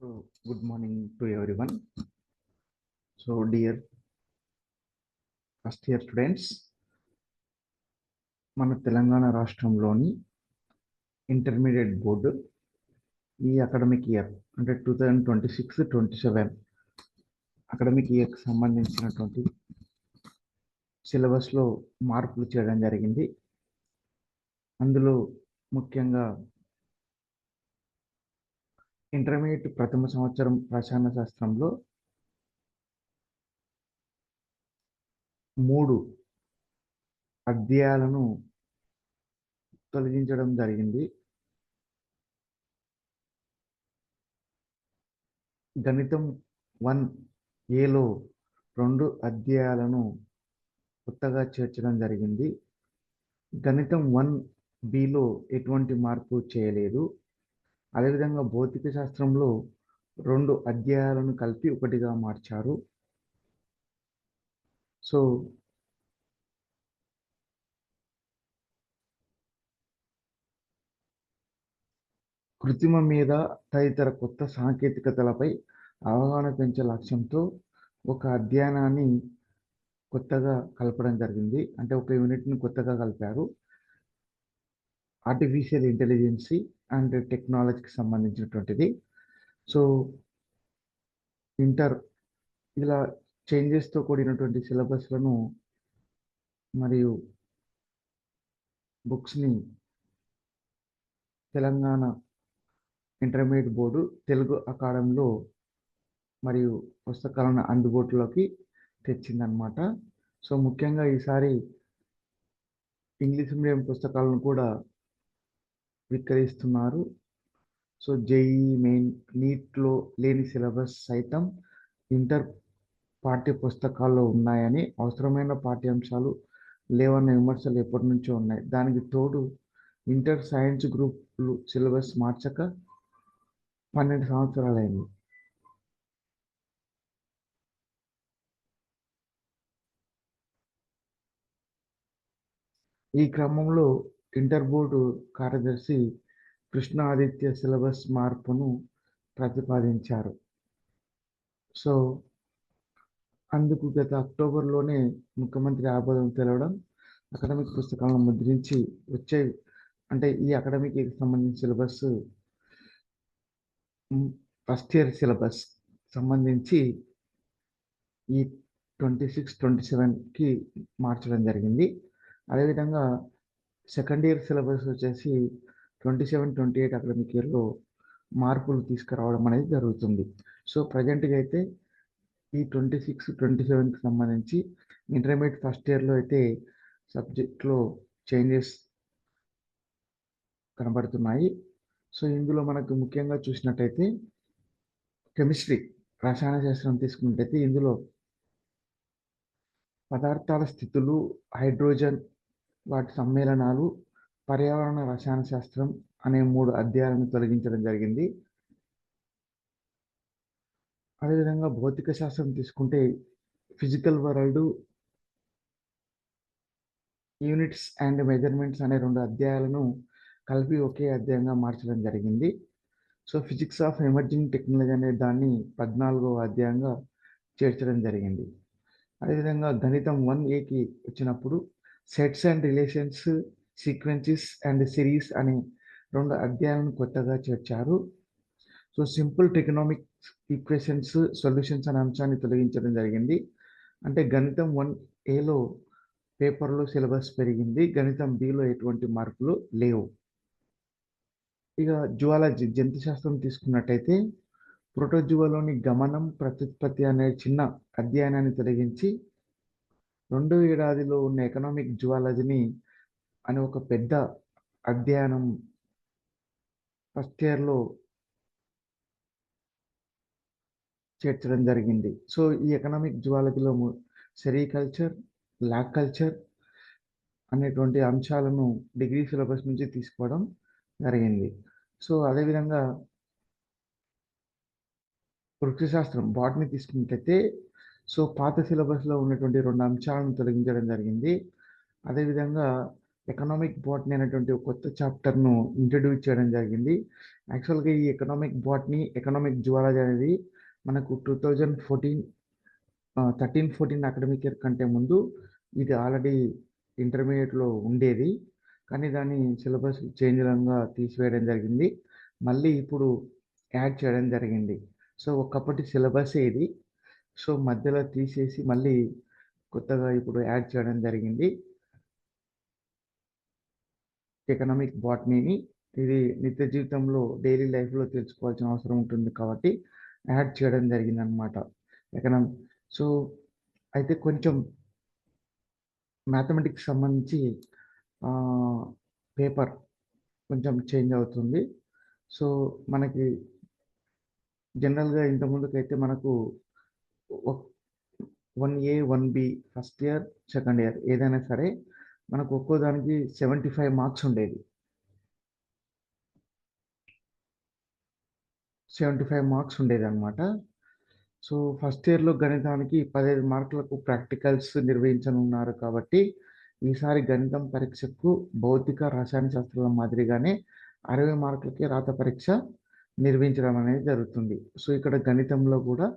So, good morning to everyone. So, dear first year students, మన తెలంగాణ రాష్ట్రంలోని intermediate board ఈ academic year అంటే 2026-27 academic ఇయర్కి సంబంధించినటువంటి సిలబస్లో మార్పులు చేయడం జరిగింది. అందులో ముఖ్యంగా ఇంటర్మీడియట్ ప్రథమ సంవత్సరం రసాయన శాస్త్రంలో 3 అధ్యాయాలను తొలగించడం జరిగింది. గణితం 1ఏలో 2 అధ్యాయాలను కొత్తగా చేర్చడం జరిగింది. గణితం 1బిలో ఎటువంటి మార్పు చేయలేదు. అదేవిధంగా భౌతిక శాస్త్రంలో 2 అధ్యాయాలను కలిపి ఒకటిగా మార్చారు. సో కృత్రిమ మీద తదితర కొత్త సాంకేతికతలపై అవగాహన పెంచే లక్ష్యంతో ఒక అధ్యయనాన్ని కొత్తగా కలపడం జరిగింది. అంటే ఒక యూనిట్ని కొత్తగా కలిపారు. ఆర్టిఫిషియల్ ఇంటెలిజెన్సీ అండ్ టెక్నాలజీకి సంబంధించినటువంటిది. సో ఇలా చేంజెస్తో కూడినటువంటి సిలబస్లను మరియు బుక్స్ని తెలంగాణ ఇంటర్మీడియట్ బోర్డు తెలుగు అకాడమీలో మరియు పుస్తకాలను అందుబాటులోకి తెచ్చిందనమాట. సో ముఖ్యంగా ఈసారి ఇంగ్లీష్ మీడియం పుస్తకాలను కూడా విక్రయిస్తున్నారు. సో జేఈ మెయిన్ నీట్లో లేని సిలబస్ సైతం ఇంటర్ పాఠ్య పుస్తకాల్లో ఉన్నాయని, అవసరమైన పాఠ్యాంశాలు లేవన్న విమర్శలు ఎప్పటి నుంచో ఉన్నాయి. దానికి తోడు ఇంటర్ సైన్స్ గ్రూప్లు సిలబస్ మార్చక 12 సంవత్సరాలైంది. ఈ క్రమంలో ఇంటర్ బోర్డు కార్యదర్శి కృష్ణ ఆదిత్య సిలబస్ మార్పును ప్రతిపాదించారు. సో అందుకు గత అక్టోబర్లోనే ముఖ్యమంత్రి ఆమోదం తెలవడం, అకాడమిక్ పుస్తకాలను ముద్రించి వచ్చే అంటే ఈ అకాడమిక్ సంబంధించిన సిలబస్ ఫస్ట్ ఇయర్ సిలబస్ సంబంధించి ఈ 26-27కి మార్చడం జరిగింది. అదేవిధంగా సెకండ్ ఇయర్ సిలబస్ వచ్చేసి 27-28 అకాడమిక్ ఇయర్లో మార్పులు తీసుకురావడం అనేది జరుగుతుంది. సో ప్రజెంట్గా అయితే ఈ 26-27కి సంబంధించి ఇంటర్మీడియట్ ఫస్ట్ ఇయర్లో అయితే సబ్జెక్ట్లో చేంజెస్ కనబడుతున్నాయి. సో ఇందులో మనకు ముఖ్యంగా చూసినట్టయితే కెమిస్ట్రీ రసాయన శాస్త్రం తీసుకున్నట్టయితే ఇందులో పదార్థాల స్థితులు, హైడ్రోజన్, వాటి సమ్మేళనాలు, పర్యావరణ రసాయన శాస్త్రం అనే 3 అధ్యాయాలను తొలగించడం జరిగింది. అదేవిధంగా భౌతిక శాస్త్రం తీసుకుంటే physical world, units and measurements అనే 2 అధ్యాయాలను కలిపి ఒకే అధ్యాయంగా మార్చడం జరిగింది. So physics of emerging technology అనే దాన్ని 14వ అధ్యాయంగా చేర్చడం జరిగింది. అదేవిధంగా గణితం 1ఏకి వచ్చినప్పుడు sets and relations, sequences and series అనే 2 అధ్యాయాలను కొత్తగా చేర్చారు. సో సింపుల్ ట్రిగనామిక్ ఈక్వేషన్స్ సొల్యూషన్స్ అనే అంశాన్ని తొలగించడం జరిగింది. అంటే గణితం 1ఏలో పేపర్లో సిలబస్ పెరిగింది, గణితం బిలో ఎటువంటి మార్పులు లేవు. ఇక జువాలజీ జంతు శాస్త్రం తీసుకున్నట్టయితే ప్రోటోజువాలోని గమనం, ప్రత్యుత్పత్తి అనే చిన్న అధ్యయనాన్ని తొలగించి 2వ ఏడాదిలో ఉన్న ఎకనామిక్ జువాలజీని అనే ఒక పెద్ద అధ్యయనం ఫస్ట్ ఇయర్లో చేర్చడం జరిగింది. సో ఈ ఎకనామిక్ జువాలజీలో సెరికల్చర్, ల్యాక్ కల్చర్ అనేటువంటి అంశాలను డిగ్రీ సిలబస్ నుంచి తీసుకోవడం జరిగింది. సో అదేవిధంగా వృక్షశాస్త్రం బాటనీ తీసుకున్నట్లయితే సో పాత సిలబస్లో ఉన్నటువంటి 2 అంశాలను తొలగించడం జరిగింది. అదేవిధంగా ఎకనామిక్ బాటనీ అనేటువంటి ఒక కొత్త చాప్టర్ను ఇంట్రడ్యూస్ చేయడం జరిగింది. యాక్చువల్గా ఈ ఎకనామిక్ బాటనీ, ఎకనామిక్ జువాలజీ అనేది మనకు 2014 13-14 అకాడమిక్ ఇయర్ కంటే ముందు ఇది ఆల్రెడీ ఇంటర్మీడియట్లో ఉండేది. కానీ దాని సిలబస్ చేంజ్‌గా తీసివేయడం జరిగింది. మళ్ళీ ఇప్పుడు యాడ్ చేయడం జరిగింది. సో, ఒకప్పటి సిలబసే ఇది. సో, మధ్యలో తీసేసి మళ్ళీ కొత్తగా ఇప్పుడు యాడ్ చేయడం జరిగింది. ఎకనామిక్ బాటనీని ఇది నిత్య జీవితంలో డైలీ లైఫ్‌లో తెలుసుకోవాల్సిన అవసరం ఉంటుంది కాబట్టి యాడ్ చేయడం జరిగిందనమాట. ఎకనామి సో, అయితే కొంచెం మ్యాథమెటిక్స్ సంబంధించి పేపర్ కొంచెం చేంజ్ అవుతుంది. సో, మనకి జనరల్‌గా ఇంతకుముందుకైతే మనకు ఒక్ 1A, 1B first year, second year ఏదైనా సరే మనకు ఒక్కో దానికి 75 మార్క్స్ ఉండేది. 75 మార్క్స్ ఉండేదనమాట. సో, ఫస్ట్ ఇయర్‌లో గణితానికి 15 మార్కులకు ప్రాక్టికల్స్ నిర్వహించనున్నారు కాబట్టి, ఈసారి గణితం పరీక్షకు భౌతిక, రసాయన శాస్త్రాల మాదిరిగానే 60 మార్కులకి రాత పరీక్ష నిర్వహించడం అనేది జరుగుతుంది. సో, ఇక్కడ గణితంలో కూడా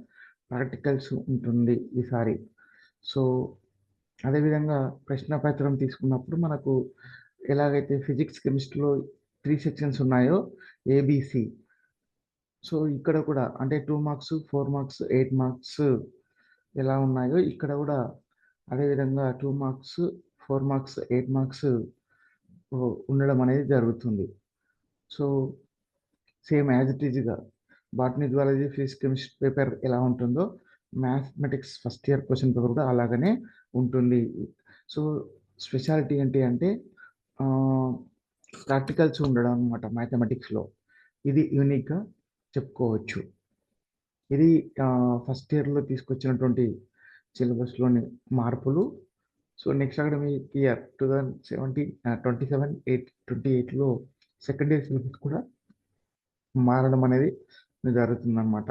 ప్రాక్టికల్స్ ఉంటుంది ఈసారి. సో, అదేవిధంగా ప్రశ్నపత్రం తీసుకున్నప్పుడు మనకు ఎలాగైతే ఫిజిక్స్, కెమిస్ట్రీలో 3 సెక్షన్స్ ఉన్నాయో ఏబీసీ. సో, ఇక్కడ కూడా అంటే 2 మార్క్స్, 4 మార్క్స్, 8 మార్క్స్ ఎలా ఉన్నాయో ఇక్కడ కూడా అదే విధంగా 2 మార్క్స్, 4 మార్క్స్, 8 మార్క్స్ ఉండడం అనేది జరుగుతుంది. సో, సేమ్ యాజ్ ఇట్ ఈజ్‌గా botany, zoology, physics, chemistry paper ఎలా ఉంటుందో mathematics first year question paper కూడా అలాగనే ఉంటుంది. సో, స్పెషాలిటీ ఏంటి అంటే ఆహ్, ప్రాక్టికల్స్ ఉండడం అన్నమాట మ్యాథమెటిక్స్‌లో. ఇది యూనిక్‌గా చెప్పుకోవచ్చు. ఇది ఫస్ట్ ఇయర్‌లో తీసుకొచ్చినటువంటి సిలబస్‌లోని మార్పులు. సో, నెక్స్ట్ అకాడమిక్ ఇయర్ 27-28లో సెకండ్ ఇయర్ సిలబస్ కూడా మారడం అనేది జరుగుతుందనమాట.